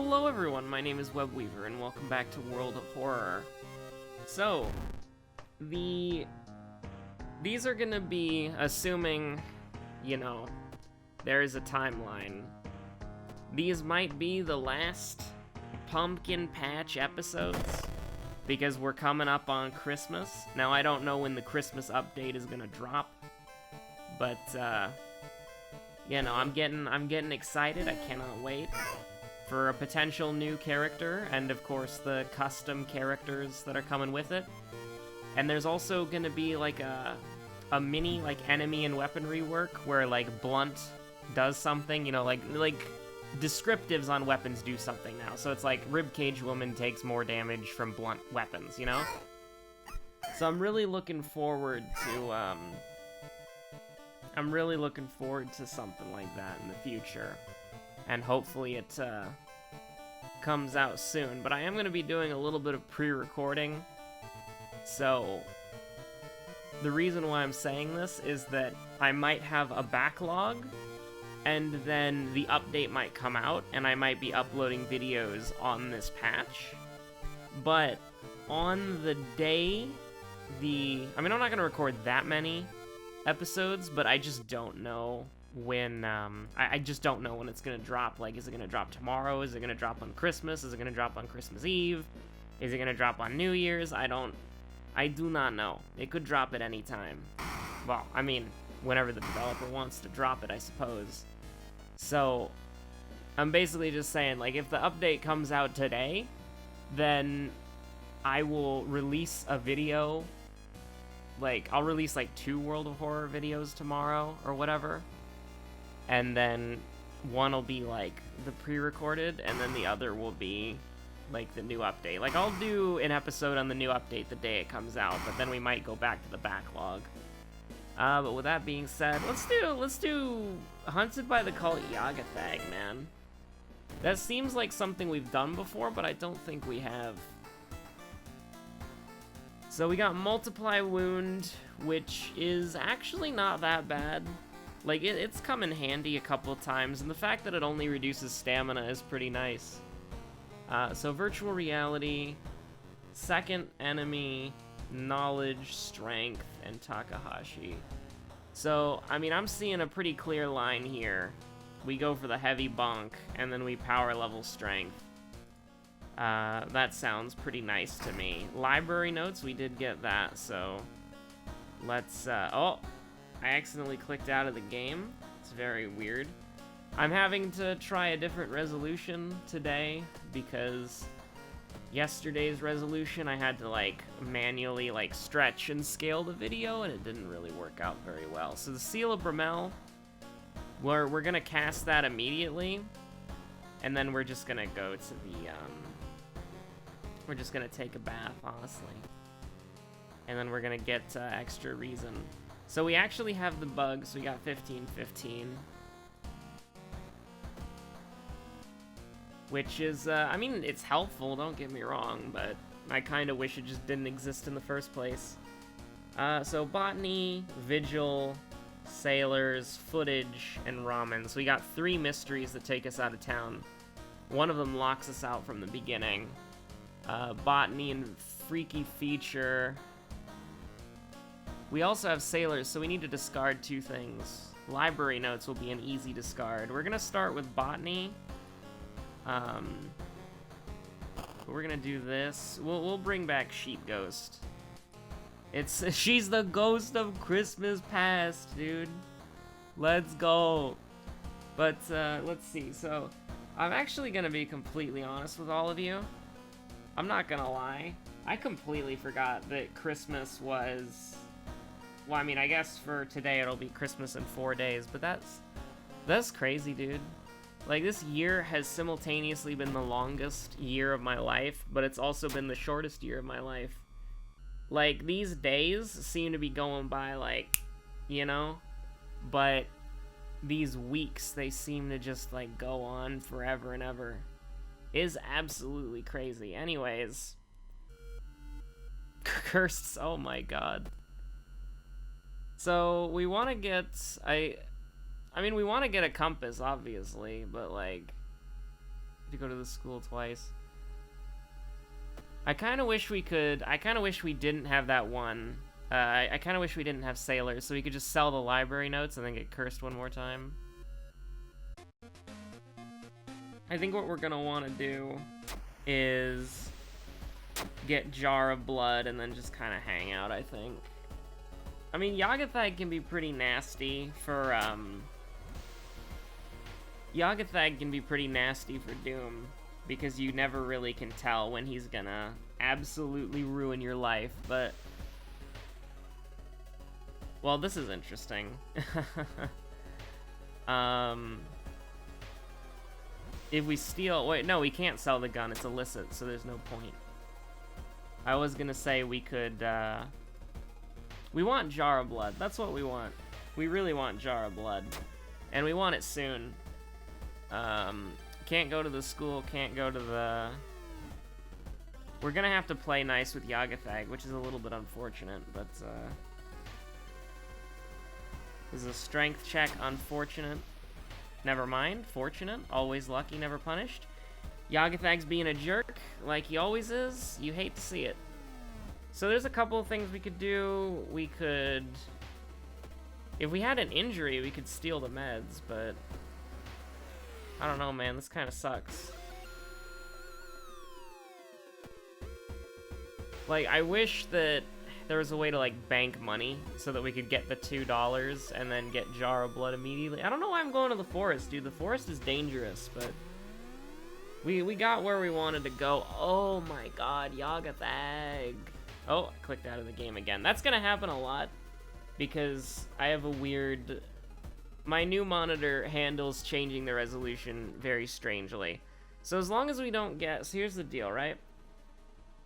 Hello everyone, my name is Webweaver, and welcome back to World of Horror. So, these are gonna be, assuming, you know, there is a timeline, these might be the last pumpkin patch episodes, because we're coming up on Christmas. Now, I don't know when the Christmas update is gonna drop, but, you know, I'm getting excited. I cannot wait for a potential new character, and of course the custom characters that are coming with it. And there's also gonna be like a mini like enemy and weaponry work where like blunt does something, you know, like descriptives on weapons do something now. So it's like ribcage woman takes more damage from blunt weapons, you know? So I'm really looking forward to something like that in the future. And hopefully it comes out soon. But I am going to be doing a little bit of pre-recording. So the reason why I'm saying this is that I might have a backlog, and then the update might come out, and I might be uploading videos on this patch. But on the day I'm not going to record that many episodes, but I just don't know when, I just don't know when it's gonna drop. Like, is it gonna drop tomorrow? Is it gonna drop on Christmas? Is it gonna drop on Christmas Eve? Is it gonna drop on New Year's? I do not know. It could drop at any time. Well, I mean, whenever the developer wants to drop it, I suppose. So, I'm basically just saying, like, if the update comes out today, then I will release a video. Like, I'll release, like, 2 World of Horror videos tomorrow, or whatever. And then one will be, like, the pre-recorded, and then the other will be, like, the new update. Like, I'll do an episode on the new update the day it comes out, but then we might go back to the backlog. But with that being said, let's do Hunted by the Cult Yagathag, man. That seems like something we've done before, but I don't think we have. So we got Multiply Wound, which is actually not that bad. Like, it's come in handy a couple of times, and the fact that it only reduces stamina is pretty nice. So Virtual Reality, Second Enemy, Knowledge, Strength, and Takahashi. So, I mean, I'm seeing a pretty clear line here. We go for the heavy bonk, and then we power level Strength. That sounds pretty nice to me. Library notes, we did get that, so let's, oh, I accidentally clicked out of the game. It's very weird. I'm having to try a different resolution today because yesterday's resolution I had to, like, manually, like, stretch and scale the video, and it didn't really work out very well. So the Seal of Bramel, we're gonna cast that immediately, and then we're just gonna go to the, we're just gonna take a bath, honestly. And then we're gonna get extra reason. So we actually have the bugs. We got 15-15. Which is, I mean, it's helpful, don't get me wrong, but I kind of wish it just didn't exist in the first place. So Botany, Vigil, Sailors, Footage, and Ramen. So we got 3 mysteries that take us out of town. One of them locks us out from the beginning. Botany and Freaky Feature. We also have Sailors, so we need to discard 2 things. Library notes will be an easy discard. We're gonna start with Botany. We're gonna do this. We'll bring back Sheep Ghost. She's the ghost of Christmas past, dude. Let's go. But let's see. So I'm actually gonna be completely honest with all of you. I'm not gonna lie. I completely forgot that Christmas was. Well, I mean, I guess for today it'll be Christmas in 4 days, but that's crazy, dude. Like, this year has simultaneously been the longest year of my life, but it's also been the shortest year of my life. Like, these days seem to be going by, like, you know? But these weeks, they seem to just, like, go on forever and ever. It is absolutely crazy. Anyways. Cursed, oh my god. So, we want to get, I mean, we want to get a compass, obviously, but, like, To go to the school twice. I kind of wish we could... I kind of wish we didn't have that one. I kind of wish we didn't have sailors, so we could just sell the library notes and then get cursed one more time. I think what we're going to want to do is get Jar of Blood and then just kind of hang out, I think. I mean, Yagathag can be pretty nasty for, Yagathag can be pretty nasty for Doom, because you never really can tell when he's gonna absolutely ruin your life, but... Well, this is interesting. If we steal... Wait, no, we can't sell the gun, it's illicit, so there's no point. I was gonna say we could, we want Jar of Blood, that's what we want. We really want Jar of Blood. And we want it soon. Can't go to the school, can't go to the... We're gonna have to play nice with Yagathag, which is a little bit unfortunate, but, This is a strength check, unfortunate. Never mind, fortunate, always lucky, never punished. Yagathag's being a jerk, like he always is. You hate to see it. So there's a couple of things we could do. We could... If we had an injury, we could steal the meds, but... I don't know, man. This kind of sucks. Like, I wish that there was a way to, like, bank money so that we could get the $2 and then get Jar of Blood immediately. I don't know why I'm going to the forest, dude. The forest is dangerous, but... We got where we wanted to go. Oh my god, Yagathag. Oh, I clicked out of the game again. That's gonna happen a lot because I have a weird... My new monitor handles changing the resolution very strangely. So as long as we don't get... So here's the deal, right?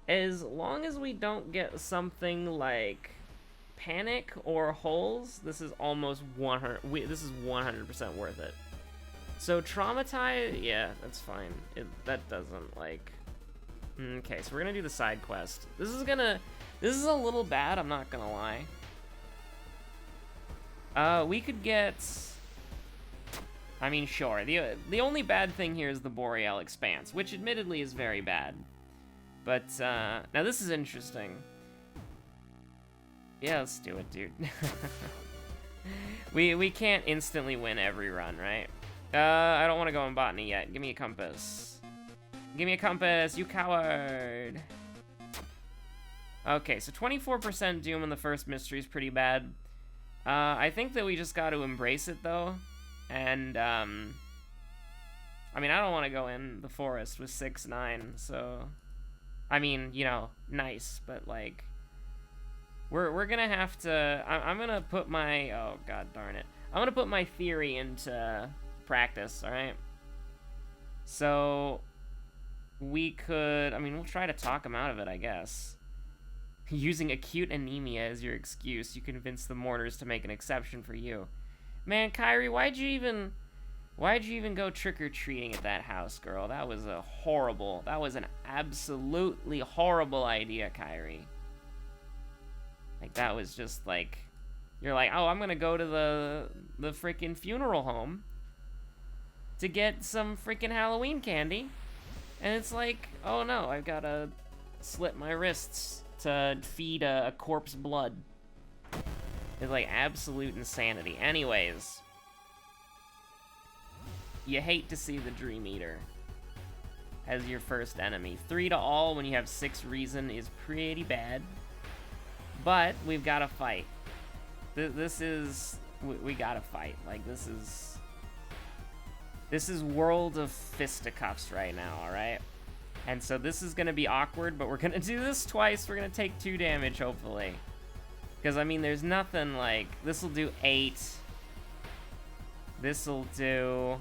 As long as we don't get something like Panic or Holes, this is almost 100... This is 100% worth it. So Traumatize... Yeah, that's fine. That doesn't, like... Okay, so we're gonna do the side quest. This is a little bad, I'm not gonna lie. We could get... I mean, sure. The only bad thing here is the Boreal Expanse, which admittedly is very bad. But, now this is interesting. Yeah, let's do it, dude. We can't instantly win every run, right? I don't want to go in botany yet. Give me a compass. Give me a compass, you coward! Okay, so 24% Doom in the first mystery is pretty bad. I think that we just got to embrace it, though. And, I mean, I don't want to go in the forest with 6-9, so... I mean, you know, nice, but, like... We're gonna have to... I'm gonna put my... Oh, god darn it. I'm gonna put my theory into practice, alright? So... We could... I mean, we'll try to talk him out of it, I guess. Using acute anemia as your excuse, you convince the mourners to make an exception for you. Man, Kirie, why'd you even go trick-or-treating at that house, girl? That was that was an absolutely horrible idea, Kirie. Like, that was just, like... You're like, oh, I'm gonna go to the freaking funeral home to get some freaking Halloween candy. And it's like, oh no, I've gotta slit my wrists to feed a corpse blood. It's like absolute insanity. Anyways, you hate to see the Dream Eater as your first enemy. 3 to all when you have 6 reason is pretty bad. But we've got to fight. This is... We gotta fight. Like, this is World of Fisticuffs right now, alright? And so this is gonna be awkward, but we're gonna do this twice. We're gonna take 2 damage, hopefully. Because, I mean, there's nothing like... This'll do 8. This'll do...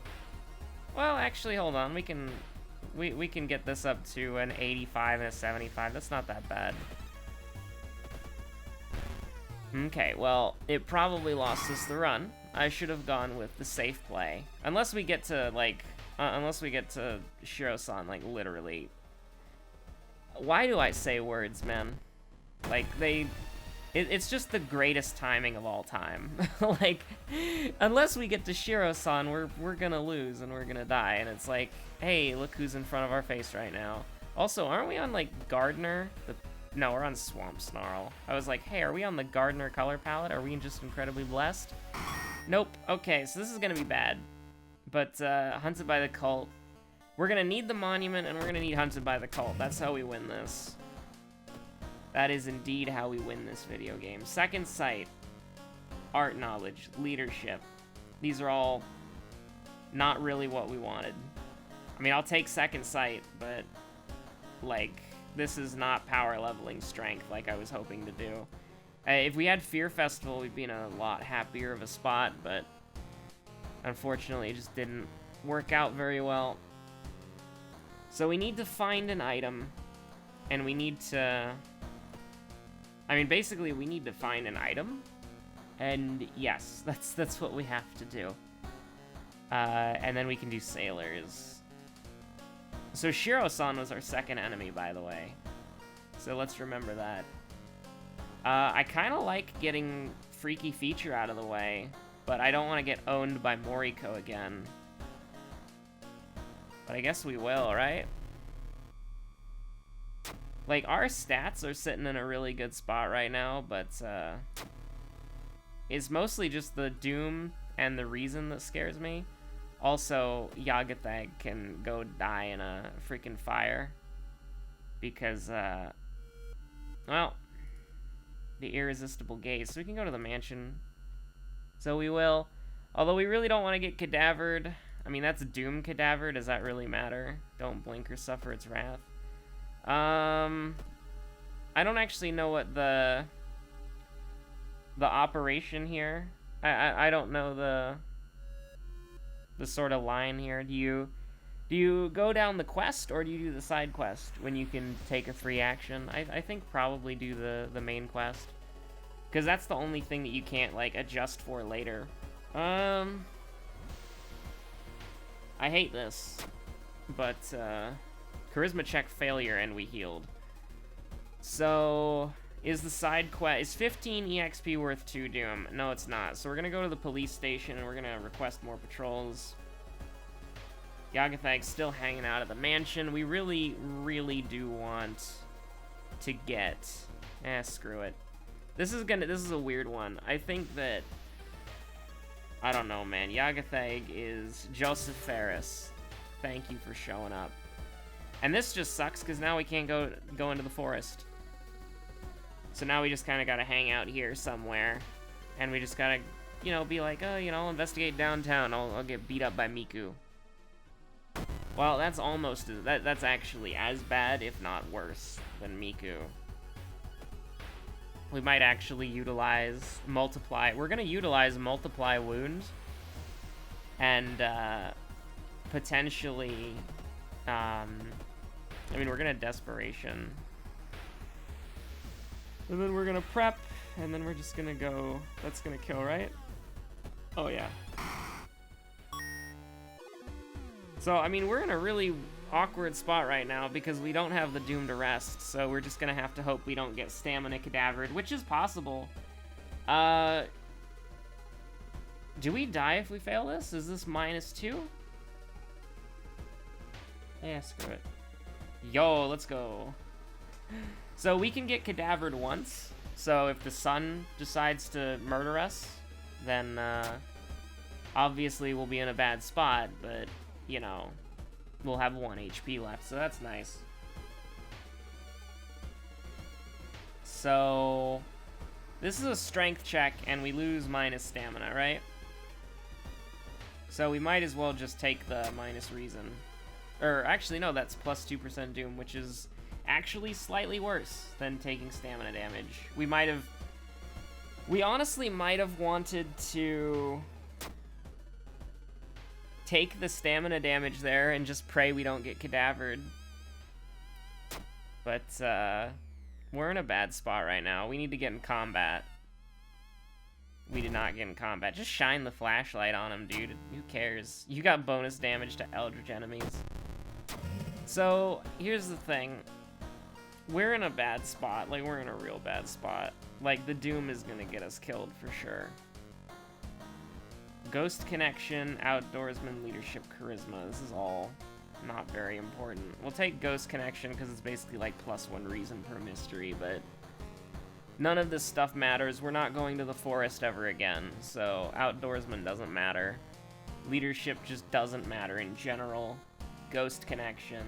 Well, actually, hold on. We can get this up to an 85 and a 75. That's not that bad. Okay, well, it probably lost us the run. I should have gone with the safe play. Unless we get to, like... unless we get to Shiro-san, like, literally. Why do I say words, man? Like, they... It's just the greatest timing of all time. Like, unless we get to Shiro-san, we're gonna lose and we're gonna die. And it's like, hey, look who's in front of our face right now. Also, aren't we on, like, Gardener? No, we're on Swamp Snarl. I was like, hey, are we on the Gardener color palette? Are we just incredibly blessed? Nope. Okay, so this is gonna be bad. But, Hunted by the Cult. We're gonna need the Monument, and we're gonna need Hunted by the Cult. That's how we win this. That is indeed how we win this video game. Second Sight, Art Knowledge, Leadership. These are all not really what we wanted. I mean, I'll take Second Sight, but, like, this is not power leveling strength like I was hoping to do. If we had Fear Festival, we'd be in a lot happier of a spot, but unfortunately it just didn't work out very well. So we need to find an item, and we need to... I mean, basically, we need to find an item, and yes, that's what we have to do. And then we can do Sailors. So Shiro-san was our second enemy, by the way. So let's remember that. I kind of like getting Freaky Feature out of the way, but I don't want to get owned by Moriko again. But I guess we will, right? Like, our stats are sitting in a really good spot right now, but, it's mostly just the Doom and the Reason that scares me. Also, Yagathag can go die in a freaking fire. Because, well, the Irresistible Gaze. So we can go to the mansion. So we will. Although we really don't want to get cadavered. I mean, that's Doom cadaver. Does that really matter? Don't blink or suffer its wrath. I don't actually know what the operation here. I don't know the sort of line here. Do you go down the quest, or do you do the side quest when you can take a free action? I think probably do the main quest, because that's the only thing that you can't, like, adjust for later. I hate this, but charisma check failure, and we healed. So, is the side quest... Is 15 EXP worth 2 Doom? No, it's not. So we're gonna go to the police station, and we're gonna request more patrols. Yagathag's still hanging out at the mansion. We really, really do want to get... screw it. This is a weird one. I think that... I don't know, man. Yagathag is Joseph Ferris. Thank you for showing up. And this just sucks, because now we can't go into the forest. So now we just kind of got to hang out here somewhere. And we just got to, you know, be like, oh, you know, I'll investigate downtown. I'll get beat up by Miku. Well, that's almost... That's actually as bad, if not worse, than Miku. We might actually utilize Multiply. We're going to utilize Multiply Wound. And, potentially... I mean, we're gonna Desperation. And then we're gonna Prep, and then we're just gonna go... That's gonna kill, right? Oh, yeah. So, I mean, we're in a really awkward spot right now because we don't have the Doom to rest, so we're just gonna have to hope we don't get Stamina cadavered, which is possible. Do we die if we fail this? Is this -2? Yeah, screw it. Yo, let's go. So we can get cadavered once. So if the sun decides to murder us, then obviously we'll be in a bad spot, but, you know, we'll have 1 HP left, so that's nice. So this is a strength check, and we lose minus stamina, right? So we might as well just take the minus reason. Or, actually, no, that's plus 2% Doom, which is actually slightly worse than taking stamina damage. We honestly might have wanted to take the stamina damage there and just pray we don't get cadavered. But, we're in a bad spot right now. We need to get in combat. We did not get in combat. Just shine the flashlight on him, dude. Who cares? You got bonus damage to Eldritch enemies. So, here's the thing. We're in a bad spot. Like, we're in a real bad spot. Like, the Doom is gonna get us killed for sure. Ghost Connection, Outdoorsman, Leadership, Charisma. This is all not very important. We'll take Ghost Connection because it's basically like +1 reason per mystery, but none of this stuff matters. We're not going to the forest ever again, so Outdoorsman doesn't matter. Leadership just doesn't matter in general. Ghost Connection.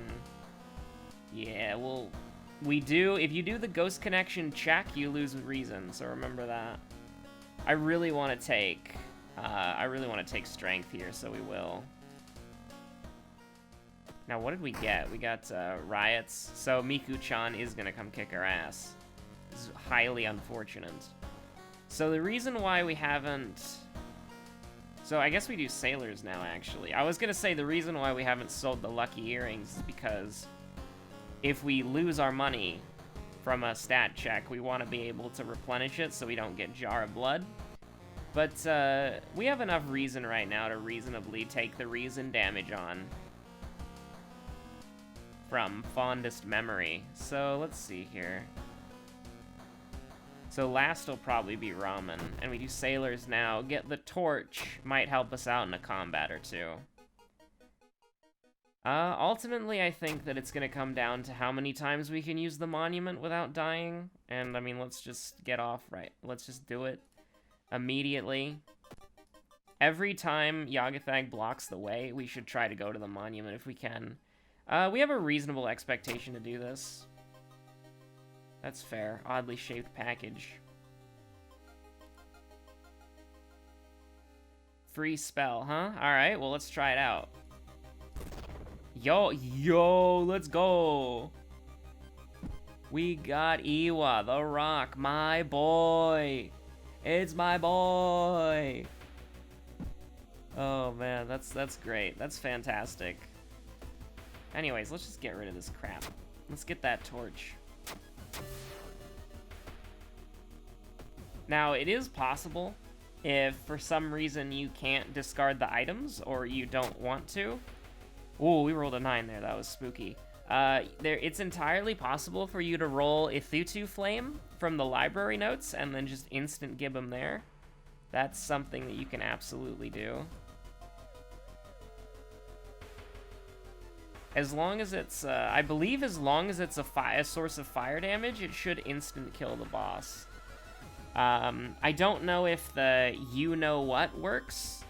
Yeah, well, if you do the Ghost Connection check, you lose reason, so remember that. I really want to take Strength here, so we will. Now, what did we get? We got Riots, so Miku-chan is gonna come kick our ass. This is highly unfortunate. So the reason why we haven't... So I guess we do Sailors now, actually. I was gonna say the reason why we haven't sold the Lucky Earrings is because if we lose our money from a stat check, we want to be able to replenish it so we don't get Jar of Blood. But we have enough reason right now to reasonably take the reason damage on from Fondest Memory. So let's see here. So last will probably be Ramen, and we do Sailors now. Get the Torch might help us out in a combat or two. Ultimately, I think that it's gonna come down to how many times we can use the Monument without dying. And, I mean, let's just get off, right? Let's just do it immediately. Every time Yagathag blocks the way, we should try to go to the Monument if we can. We have a reasonable expectation to do this. That's fair. Oddly shaped package. Free spell, huh? Alright, well, let's try it out. Yo, let's go. We got Iwa, the Rock, my boy. It's my boy. Oh, man, that's great. That's fantastic. Anyways, let's just get rid of this crap. Let's get that torch. Now, it is possible if for some reason you can't discard the items or you don't want to. Ooh, we rolled a 9 there. That was spooky. It's entirely possible for you to roll Ithutu Flame from the library notes and then just instant gib them there. That's something that you can absolutely do. As long as it's, I believe as long as it's a source of fire damage, it should instant kill the boss. I don't know if the you-know-what works.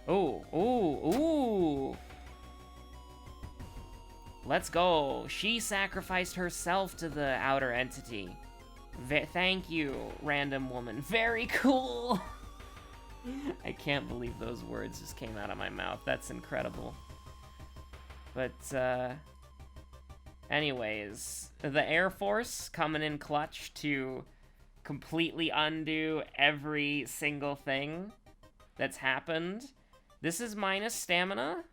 Ooh. Let's go. She sacrificed herself to the outer entity. Thank you, random woman. Very cool. I can't believe those words just came out of my mouth. That's incredible. But, anyways, the Air Force coming in clutch to completely undo every single thing that's happened. This is minus stamina.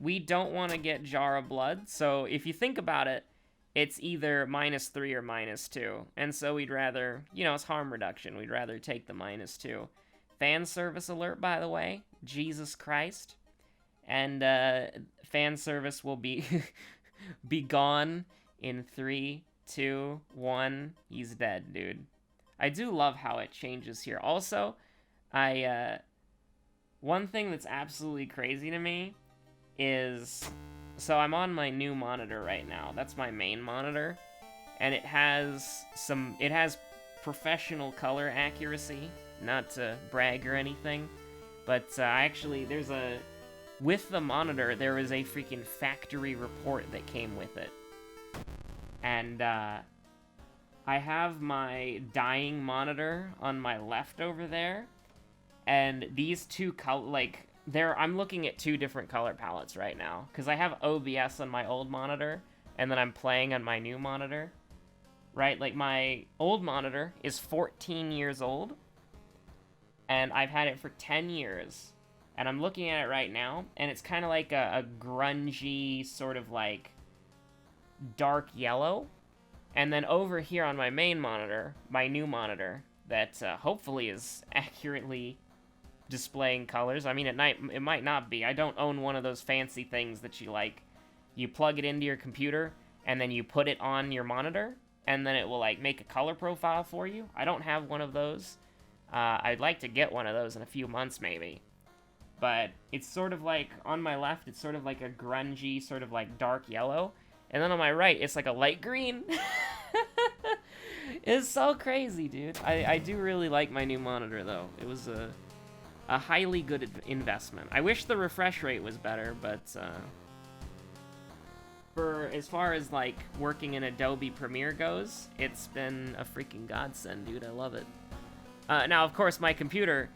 We don't want to get Jar of Blood, so if you think about it, it's either -3 or -2. And so we'd rather, you know, it's harm reduction. We'd rather take the -2. Fan service alert, by the way. Jesus Christ. And fan service will be be gone in 3, 2, 1. He's dead, dude. I do love how it changes here. Also, one thing that's absolutely crazy to me is, so I'm on my new monitor right now. That's my main monitor, and it has professional color accuracy. Not to brag or anything, but actually with the monitor, there was a freaking factory report that came with it. And, I have my dying monitor on my left over there, and these two I'm looking at two different color palettes right now, because I have OBS on my old monitor, and then I'm playing on my new monitor, right? Like, my old monitor is 14 years old, and I've had it for 10 years. And I'm looking at it right now, and it's kind of like a grungy, sort of like dark yellow. And then over here on my main monitor, my new monitor, that hopefully is accurately displaying colors. I mean, it might not be. I don't own one of those fancy things that you plug it into your computer, and then you put it on your monitor, and then it will, like, make a color profile for you. I don't have one of those. I'd like to get one of those in a few months, maybe. But it's sort of like, on my left, it's sort of like a grungy, sort of like dark yellow. And then on my right, it's like a light green. It's so crazy, dude. I do really like my new monitor, though. It was a highly good investment. I wish the refresh rate was better, but for as far as, like, working in Adobe Premiere goes, it's been a freaking godsend, dude. I love it. Now, of course, my computer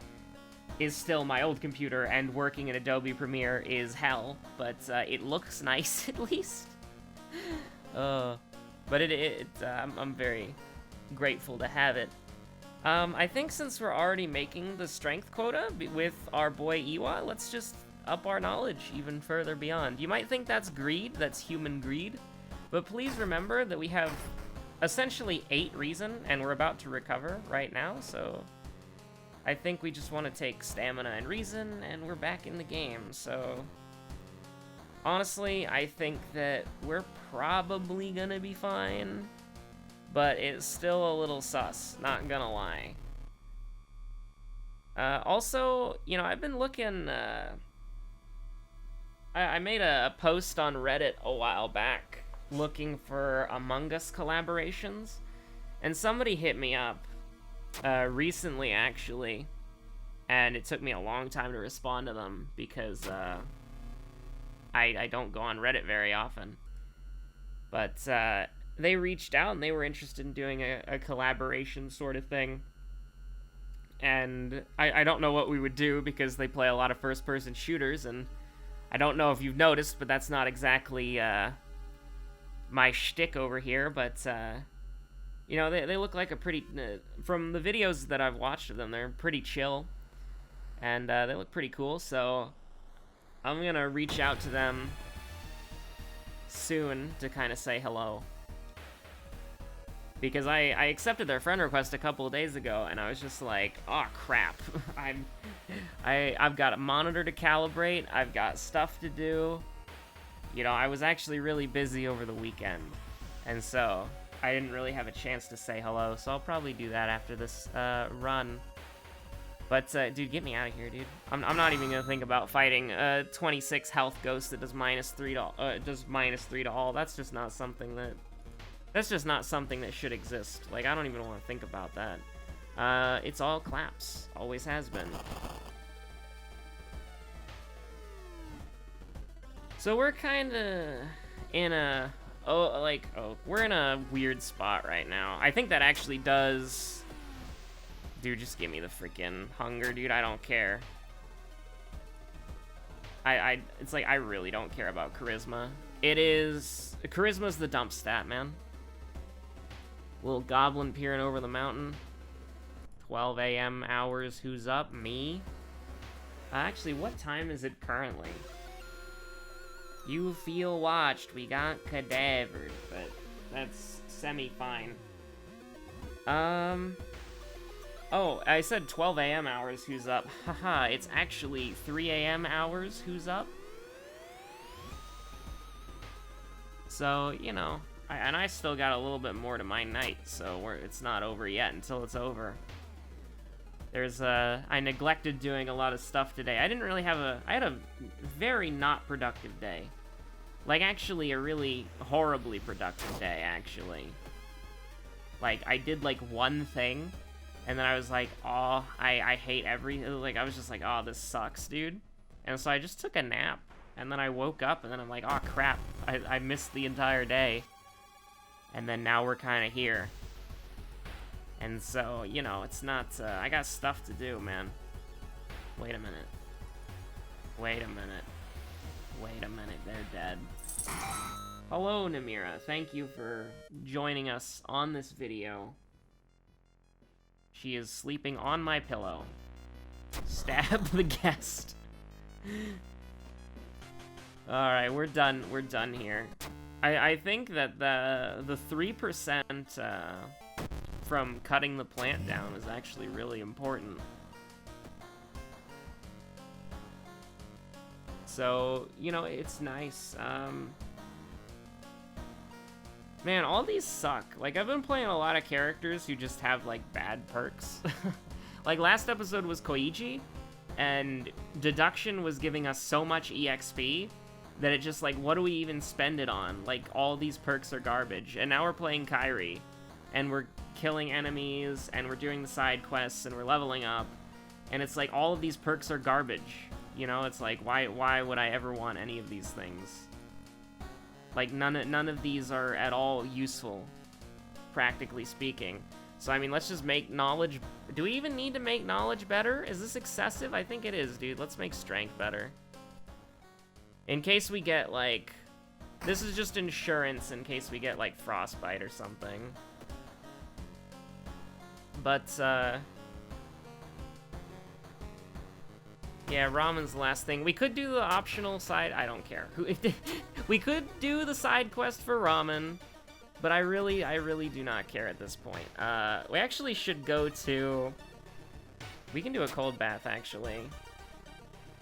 is still my old computer, and working in Adobe Premiere is hell, but it looks nice, at least. But I'm very grateful to have it. I think since we're already making the strength quota with our boy Iwa, let's just up our knowledge even further beyond. You might think that's greed, that's human greed, but please remember that we have essentially 8 reason, and we're about to recover right now, so I think we just want to take stamina and reason, and we're back in the game, so honestly, I think that we're probably gonna be fine, but it's still a little sus, not gonna lie. Also, you know, I've been looking, I made a post on Reddit a while back looking for Among Us collaborations, and somebody hit me up recently, actually, and it took me a long time to respond to them because I don't go on Reddit very often. But they reached out and they were interested in doing a collaboration sort of thing. And I don't know what we would do because they play a lot of first-person shooters, and I don't know if you've noticed, but that's not exactly my shtick over here, but you know, they look like a pretty, from the videos that I've watched of them, they're pretty chill, and they look pretty cool, so I'm gonna reach out to them soon to kind of say hello. Because I accepted their friend request a couple of days ago, and I was just like, oh crap, I've got a monitor to calibrate, I've got stuff to do. You know, I was actually really busy over the weekend, and so I didn't really have a chance to say hello, so I'll probably do that after this run. But, dude, get me out of here, dude. I'm not even gonna think about fighting a 26 health ghost that does -3 to all. That's just not something that... That's just not something that should exist. Like, I don't even want to think about that. It's all claps. Always has been. So we're kinda in a... we're in a weird spot right now. I think that actually does... Dude, just give me the freaking hunger, dude. I don't care. It's like, I really don't care about charisma. It is... Charisma's the dump stat, man. Little goblin peering over the mountain. 12 a.m. hours. Who's up? Me? Actually, what time is it currently? You feel watched. We got cadavered, but that's semi-fine. Oh, I said 12 a.m. hours. Who's up? Haha, it's actually 3 a.m. hours. Who's up? So, you know... And I still got a little bit more to my night, so it's not over yet until it's over. There's, I neglected doing a lot of stuff today. I didn't really have I had a very not productive day. Like, actually, a really horribly productive day, actually. Like, I did, like, one thing, and then I was like, oh, I hate like, I was just like, oh, this sucks, dude. And so I just took a nap, and then I woke up, and then I'm like, oh, crap, I missed the entire day. And then now we're kind of here. And so, you know, it's not, I got stuff to do, man. Wait a minute. Wait a minute. Wait a minute, they're dead. Hello, Namira. Thank you for joining us on this video. She is sleeping on my pillow. Stab the guest. Alright, we're done here. I think that the 3% from cutting the plant down is actually really important. So, you know, it's nice. Man, all these suck. Like, I've been playing a lot of characters who just have, like, bad perks. Like, last episode was Koichi, and Deduction was giving us so much EXP that it just, like, what do we even spend it on? Like, all these perks are garbage. And now we're playing Kirie, and we're killing enemies, and we're doing the side quests, and we're leveling up, and it's like, all of these perks are garbage. You know, it's like, why would I ever want any of these things? Like, none of these are at all useful, practically speaking. So, I mean, let's just make knowledge... Do we even need to make knowledge better? Is this excessive? I think it is, dude. Let's make strength better. In case we get, like... This is just insurance in case we get, like, frostbite or something. But, yeah, ramen's the last thing. We could do the optional side... I don't care. We could do the side quest for ramen, but I really do not care at this point. We actually should go to... We can do a cold bath, actually.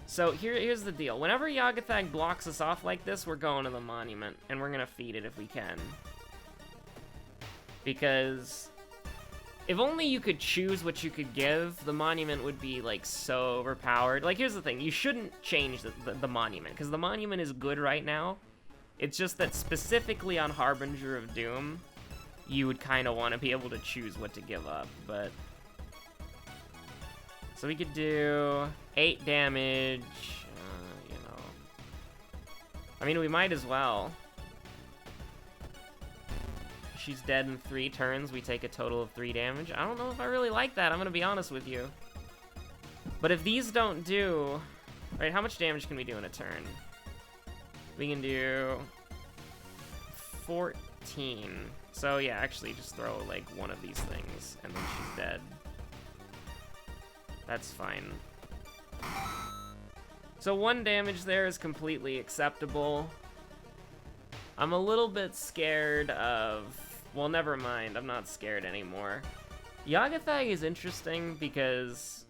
So here's the deal. Whenever Yagathag blocks us off like this, we're going to the monument, and we're gonna feed it if we can. Because... if only you could choose what you could give, the monument would be, like, so overpowered. Like, here's the thing. You shouldn't change the monument, because the monument is good right now. It's just that specifically on Harbinger of Doom, you would kind of want to be able to choose what to give up, but... So we could do 8 damage, you know... I mean, we might as well. She's dead in 3 turns, we take a total of 3 damage. I don't know if I really like that, I'm gonna be honest with you. But if these don't do... Right, how much damage can we do in a turn? We can do... 14. So yeah, actually just throw, like, one of these things, and then she's dead. That's fine. So 1 damage there is completely acceptable. I'm a little bit scared of... Well, never mind. I'm not scared anymore. Yagathag is interesting because...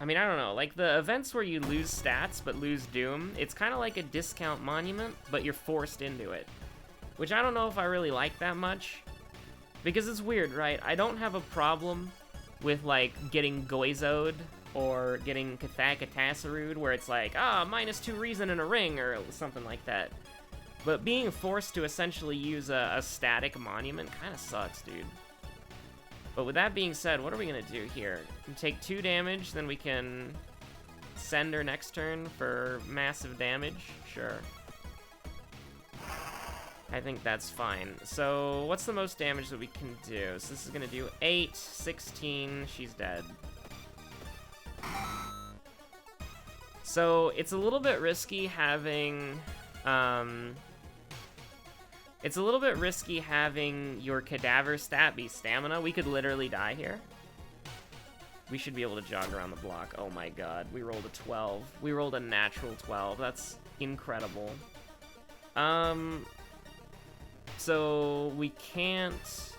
I mean, I don't know. Like, the events where you lose stats but lose Doom, it's kind of like a discount monument, but you're forced into it. Which I don't know if I really like that much. Because it's weird, right? I don't have a problem with, like, getting Goizoed or getting Cathacatasarued, where it's like, -2 reason in a ring, or something like that. But being forced to essentially use a static monument kind of sucks, dude. But with that being said, what are we going to do here? We take 2 damage, then we can send her next turn for massive damage. Sure. I think that's fine. So, what's the most damage that we can do? So this is going to do 8, 16, she's dead. So, it's a little bit risky having... It's a little bit risky having your cadaver stat be stamina. We could literally die here. We should be able to jog around the block. Oh my god, we rolled a 12. We rolled a natural 12. That's incredible. So we can't...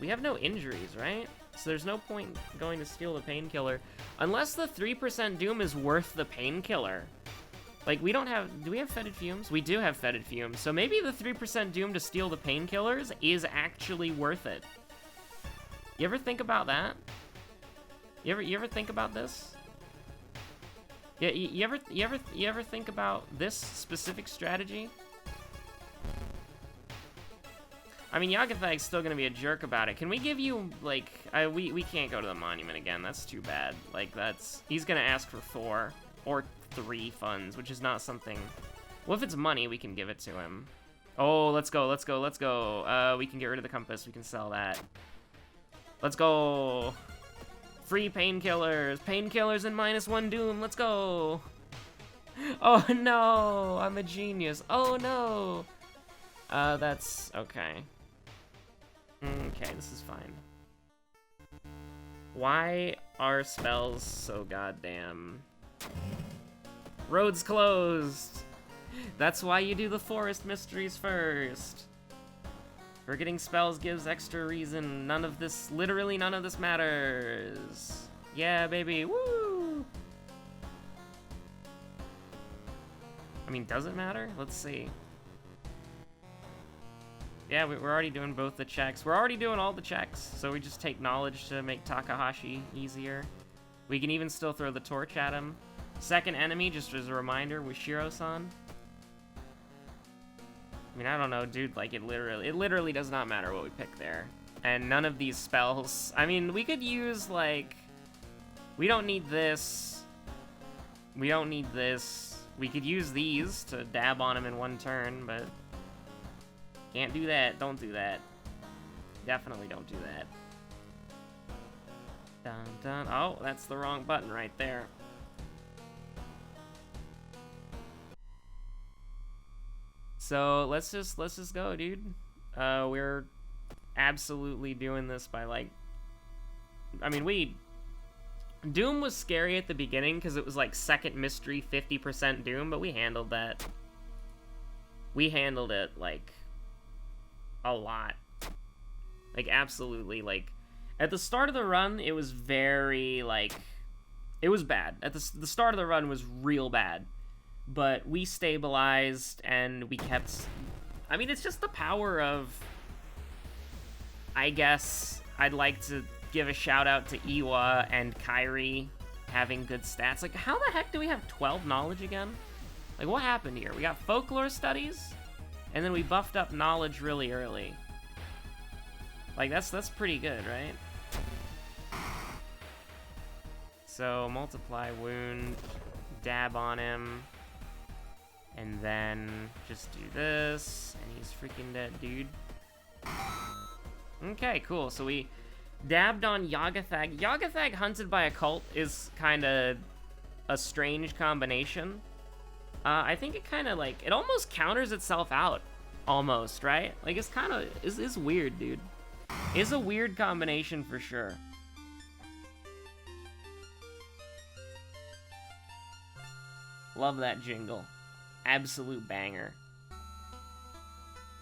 We have no injuries, right? So there's no point going to steal the painkiller. Unless the 3% Doom is worth the painkiller. Like, we don't have... Do we have fetid fumes? We do have fetid fumes. So maybe the 3% Doom to steal the painkillers is actually worth it. You ever think about that? You ever think about this? Yeah, you ever think about this specific strategy? I mean, Yagathag's still gonna be a jerk about it. Can we give you, like... we can't go to the monument again. That's too bad. Like, that's... He's gonna ask for 4 or 3 funds, which is not something... Well, if it's money, we can give it to him. Oh, let's go, let's go, let's go. We can get rid of the compass. We can sell that. Let's go. Free painkillers. Painkillers and -1 Doom. Let's go. Oh, no. I'm a genius. Oh, no. That's... Okay. Okay, this is fine. Why are spells so goddamn... Roads closed! That's why you do the forest mysteries first. Forgetting spells gives extra reason. None of this, literally none of this matters. Yeah, baby, woo! I mean, does it matter? Let's see. Yeah, we're already doing both the checks. We're already doing all the checks, so we just take knowledge to make Takahashi easier. We can even still throw the torch at him. Second enemy, just as a reminder, was Shiro-san. I mean, I don't know, dude, like, it literally does not matter what we pick there. And none of these spells... I mean, we could use, like... We don't need this. We don't need this. We could use these to dab on him in one turn, but... Can't do that. Don't do that. Definitely don't do that. Dun, dun. Oh, that's the wrong button right there. So let's just go, dude. We're absolutely doing this by, like... I mean, Doom was scary at the beginning because it was like second mystery, 50% Doom, but we handled that. We handled it, like... a lot. Like, absolutely, like, at the start of the run, it was very, like, it was bad. At the start of the run was real bad, but we stabilized, and we kept, I mean, it's just the power of, I guess, I'd like to give a shout out to Iwa and Kirie having good stats. Like, how the heck do we have 12 knowledge again? Like, what happened here? We got folklore studies? And then we buffed up knowledge really early. Like, that's pretty good, right? So, multiply wound, dab on him, and then just do this, and he's freaking dead, dude. Okay, cool. So we dabbed on Yagathag. Yagathag hunted by a cult is kind of a strange combination. I think it kind of, like, it almost counters itself out, almost, right? Like, it's kind of, is weird, dude. It's a weird combination for sure. Love that jingle. Absolute banger.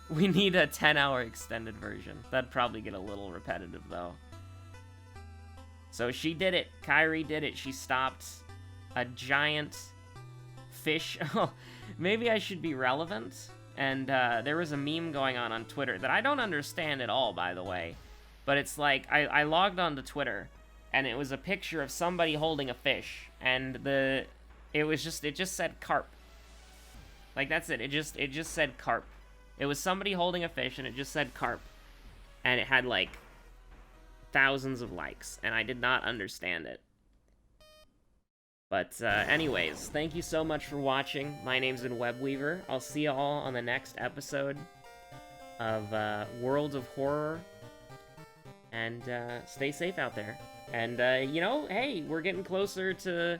We need a 10-hour extended version. That'd probably get a little repetitive, though. So she did it. Kirie did it. She stopped a giant... fish. Maybe I should be relevant. And there was a meme going on Twitter that I don't understand at all, by the way. But it's like, I logged onto Twitter, and it was a picture of somebody holding a fish, and it just said carp. Like, that's it. It just said carp. It was somebody holding a fish, and it just said carp. And it had, like, thousands of likes, and I did not understand it. But, anyways, thank you so much for watching. My name's been Webweaver. I'll see you all on the next episode of World of Horror. And, stay safe out there. And, you know, hey, we're getting closer to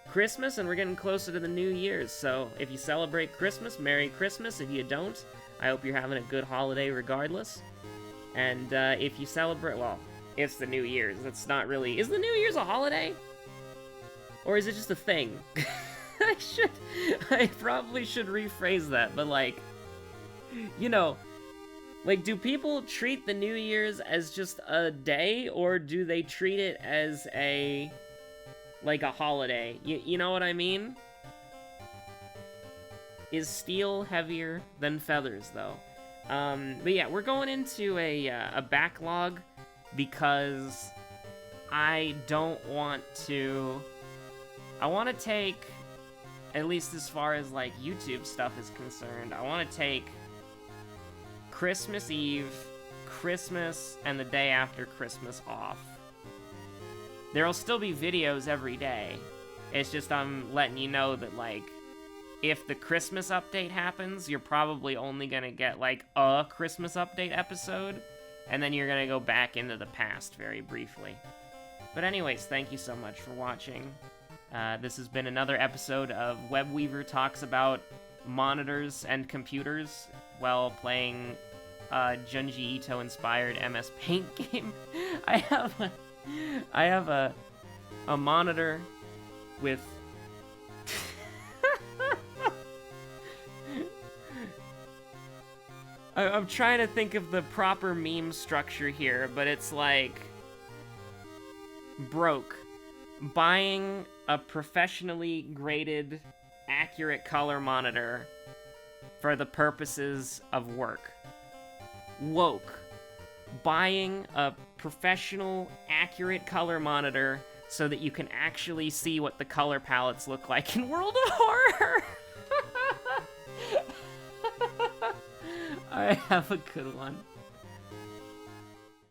Christmas, and we're getting closer to the New Year's. So, if you celebrate Christmas, Merry Christmas. If you don't, I hope you're having a good holiday regardless. And, if you celebrate, well, it's the New Year's. That's not really... Is the New Year's a holiday? Or is it just a thing? I probably should rephrase that, but like, you know, like, do people treat the New Year's as just a day, or do they treat it as like a holiday? You know what I mean? Is steel heavier than feathers, though? But yeah, we're going into a backlog because I don't want to... I want to take, at least as far as, like, YouTube stuff is concerned, I want to take Christmas Eve, Christmas, and the day after Christmas off. There'll still be videos every day. It's just I'm letting you know that, like, if the Christmas update happens, you're probably only going to get, like, a Christmas update episode, and then you're going to go back into the past very briefly. But anyways, thank you so much for watching. This has been another episode of Webweaver Talks About Monitors and Computers while playing a Junji Ito-inspired MS Paint game. I have a monitor with... I'm trying to think of the proper meme structure here, but it's like... broke. Buying a professionally graded, accurate color monitor for the purposes of work. woke buying a professional, accurate color monitor so that you can actually see what the color palettes look like in World of Horror. I have a good one.